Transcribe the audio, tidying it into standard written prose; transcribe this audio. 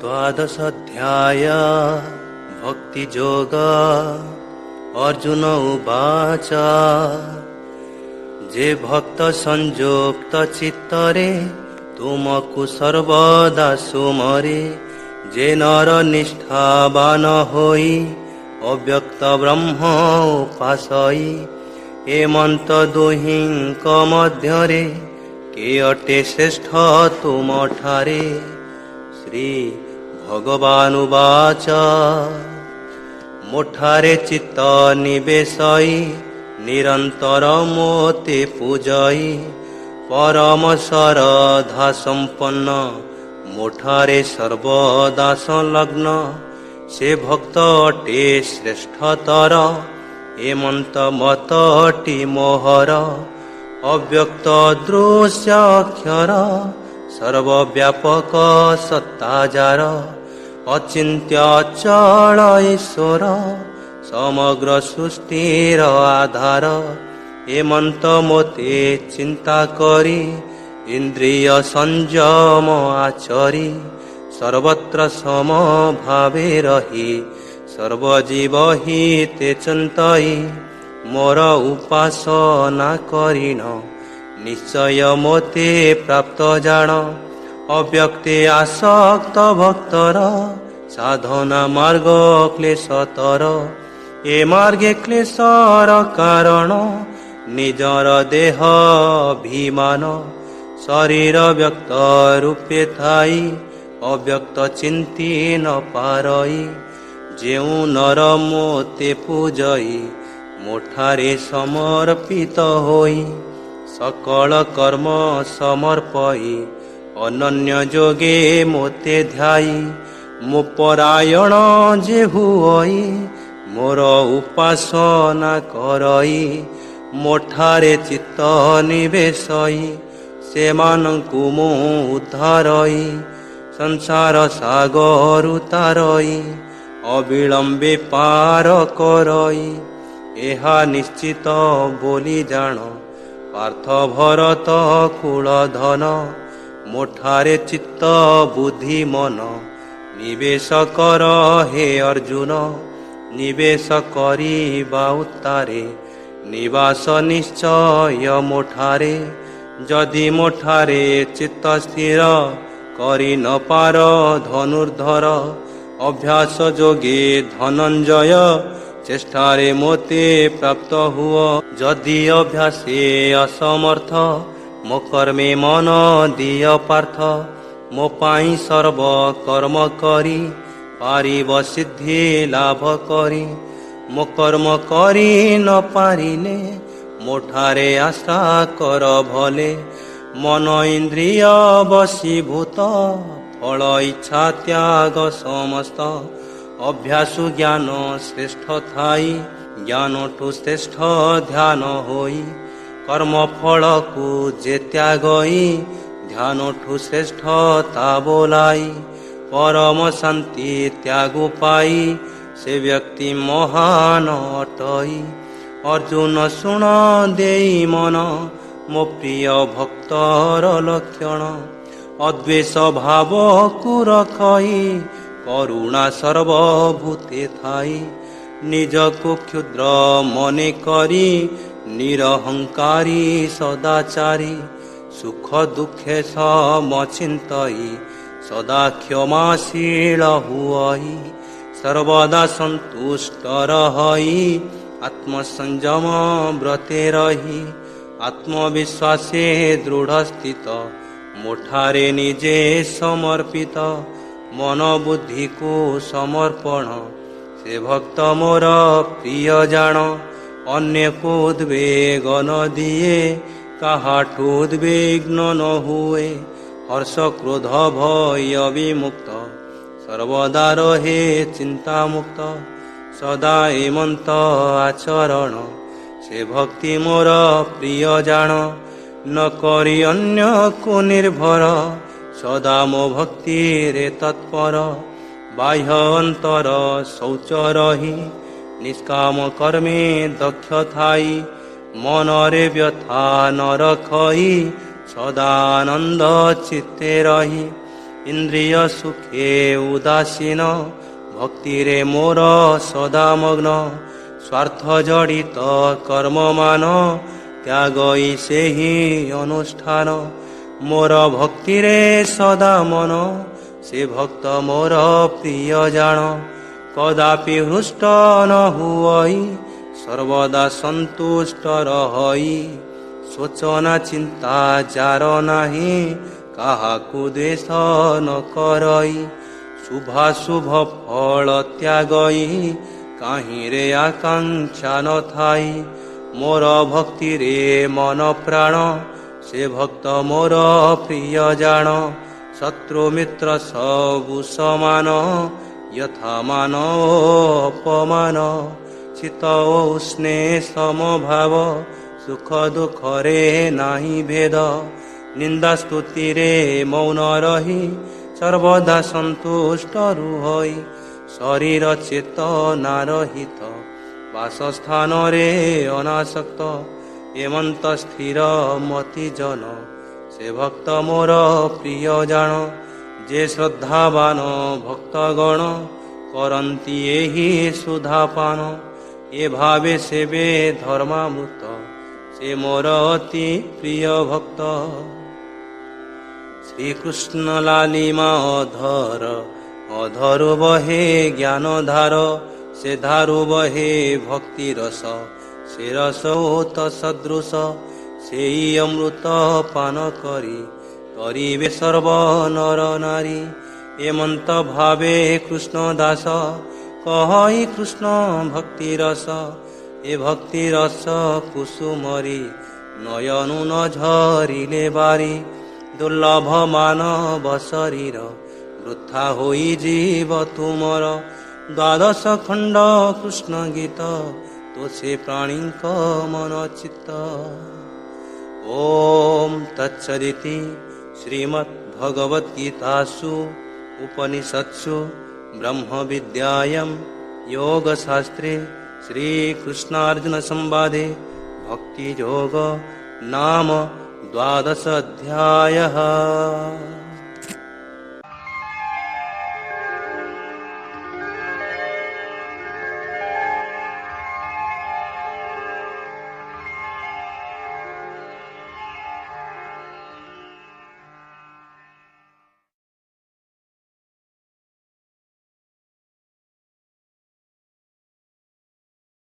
द्वादशाध्याय भक्तियोग। अर्जुन उवाच जे भक्त संयुक्त चित्तरे तुमकु सर्वदा सुमरे जे नर निष्ठावान होई अव्यक्त ब्रह्म उपासई हेमंत दुहिंक मध्यरे के अटे श्रेष्ठ तुम ठारे। श्री भगवान उवाच मोठारे चित्त निवेशई निरंतर मोते पूजई परम श्रद्धा संपन्न मोठारे सर्वदा संलग्न से भक्त अटे श्रेष्ठतर हेमंत मत अटी मोहर अव्यक्त दृश्य अक्षर सर्वव्यापक सत्ताजार अचिंत्य अचल ईश्वर समग्र सृष्टिर आधार हेमंत मोते चिंता करी इंद्रिय संयम आचरी सर्वत्र समभावे रही सर्वजीव हिते चिंतई मोर उपासना करिण निश्चय मोते प्राप्त जान अव्यक्ते आसक्त भक्तर साधना मार्ग क्लेशतर ए मार्गे क्लेशर कारण निजर देह अभिमान शरीर व्यक्त रूपे थाई अव्यक्त चिंती न पारई जेउ नर मोते पूजई मोठारे समर्पित होई सकल कर्म समर्पई अनन्य जोगे मोते ध्याई मो परायण जे हुई मोर उपासना करई मोठारे चित्त निवेशई सेमानंकु मो उद्धारई संसार सागर उतारई अविलंबे पार करई एहा निश्चित बोली जान पार्थ भरत कुल धन मोठारे चित्त बुद्धि मन निवेश कर हे अर्जुन निवेश करिबा उतारे निवास निश्चय मोठारे जदि मोठारे चित्त स्थिर करि न पार धनुर्धर अभ्यास जोगे धनंजय चेष्टारे मोते प्राप्त हुआ जदि अभ्यासे असमर्थ मो कर्मे मन दिय पार्थ मो पाई सर्व कर्म करी पारिब सिद्धि लाभ करी मो कर्म करी न पारिले मोठारे आशा कर भले मन इंद्रिय वशीभूत फल इच्छा त्याग समस्त अभ्यासु ज्ञान श्रेष्ठ थाई ज्ञान ठु श्रेष्ठ ध्यान होई कर्म फल को जे त्यागई ध्यान ठु श्रेष्ठ ता बोलाई परम शांति त्याग पाई से व्यक्ति महान अटई। अर्जुन सुन देई मन मो प्रिय भक्तर लक्षण अद्वेष भाव को रखई करुणा सर्वभूते थाई निज को क्षुद्र मने करी निरहंकारी सदाचारी सुख दुखे समचिंतई सदा क्षमाशील हुई सर्वदा संतुष्ट रही आत्मसंयम व्रते रही आत्मविश्वासे दृढ़ स्थित मोठारे निजे समर्पित मन बुद्धि को समर्पण से भक्त मोर प्रिय जान अन्य को उद्वेग न दिए काहाठु उद्विग्न न हुए हर्ष क्रोध भय विमुक्त सर्वदा रहे चिंता मुक्त सदा हेमंत आचरण से भक्ति मोर प्रिय जान न करी अन्य को निर्भर सदा मो भक्ति रे तत्पर बाह्य अंतर शौच रही निष्काम कर्मे दक्ष थाई मन रे व्यथा न रखई सदानंद चित्ते रही ଇନ୍ଦ୍ରିୟ ସୁଖେ ଉଦାସୀନ ଭକ୍ତିରେ ମୋର ସଦା ମଗ୍ନ ସ୍ୱାର୍ଥ ଜଡ଼ିତ କର୍ମମାନ ତ୍ୟାଗଇ ସେହି ଅନୁଷ୍ଠାନ ମୋର ଭକ୍ତିରେ ସଦା ମନ ସେ ଭକ୍ତ ମୋର ପ୍ରିୟ ଜାଣ କଦାପି ହୃଷ୍ଟ ନ ହୁଅଇ ସର୍ବଦା ସନ୍ତୁଷ୍ଟ ରହଇ ଶୋଚନା ଚିନ୍ତା ଯାର ନାହିଁ କାହାକୁ ଦ୍ୱେଷ ନ କରଇ ଶୁଭାଶୁଭ ଫଳ ତ୍ୟାଗଇ କାହିଁରେ ଆକାଂକ୍ଷା ନ ଥାଇ ମୋର ଭକ୍ତିରେ ମନ ପ୍ରାଣ ସେ ଭକ୍ତ ମୋର ପ୍ରିୟ ଜାଣ ଶତ୍ରୁ ମିତ୍ର ସବୁ ସମାନ ଯଥାମାନ ଓ ଅପମାନ ଶୀତ ଓ ଉଷ୍ଣେ ସମଭାବ ସୁଖ ଦୁଃଖରେ ନାହିଁ ଭେଦ ନିନ୍ଦା ସ୍ତୁତିରେ ମୌନ ରହି ସର୍ବଦା ସନ୍ତୁଷ୍ଟ ରୁହଇ ଶରୀର ଚେତନା ରହିତ ବାସସ୍ଥାନରେ ଅନାସକ୍ତ ଏମନ୍ତ ସ୍ଥିର ମତି ଜନ ସେ ଭକ୍ତ ମୋର ପ୍ରିୟ ଜାଣ ଯେ ଶ୍ରଦ୍ଧାବାନ ଭକ୍ତଗଣ କରନ୍ତି ଏହି ସୁଧାପାନ ଏ ଭାବେ ସେବେ ଧର୍ମାମୃତ ସେ ମୋର ଅତି ପ୍ରିୟ ଭକ୍ତ ଶ୍ରୀକୃଷ୍ଣ ଲାଲିମା ଅଧରୁ ବହେ ଜ୍ଞାନ ଧାର ସେ ଧାରୁ ବହେ ଭକ୍ତି ରସ ସେ ରସ ଓତ ସଦୃଶ ସେଇ ଅମୃତ ପାନ କରି କରିବେ ସର୍ବ ନର ନାରୀ ଏମନ୍ତ ଭାବେ କୃଷ୍ଣ ଦାସ କହଇ କୃଷ୍ଣ ଭକ୍ତି ରସ ଏ ଭକ୍ତି ରସ କୁସୁମରି ନୟନୁ ନ ଝରିଲେ ବାରି ଦୁର୍ଲଭ ମାନବ ଶରୀର ବୃଥା ହୋଇଯିବ ତୁମର ଦ୍ୱାଦଶ ଖଣ୍ଡ କୃଷ୍ଣ ଗୀତ ତ ସେ ପ୍ରାଣୀଙ୍କ ମନ ଚିତ୍ତ ଓಂ ତତ୍ସଦିତି ଶ୍ରୀମଦ୍ ଭଗବତ୍ ଗୀତାସୁ ଉପନିଷତ୍ସୁ ବ୍ରହ୍ମ ବିଦ୍ୟାୟାଂ ಯೋಗ ಶಾಸ್ತ್ರೇ ಶ್ರೀಕೃಷ್ಣಾರ್ಜುನ ಸಂವಾದೆ ಭಕ್ತಿ ಯೋಗ ನಾಮ 12 ಅಧ್ಯಾಯಃ।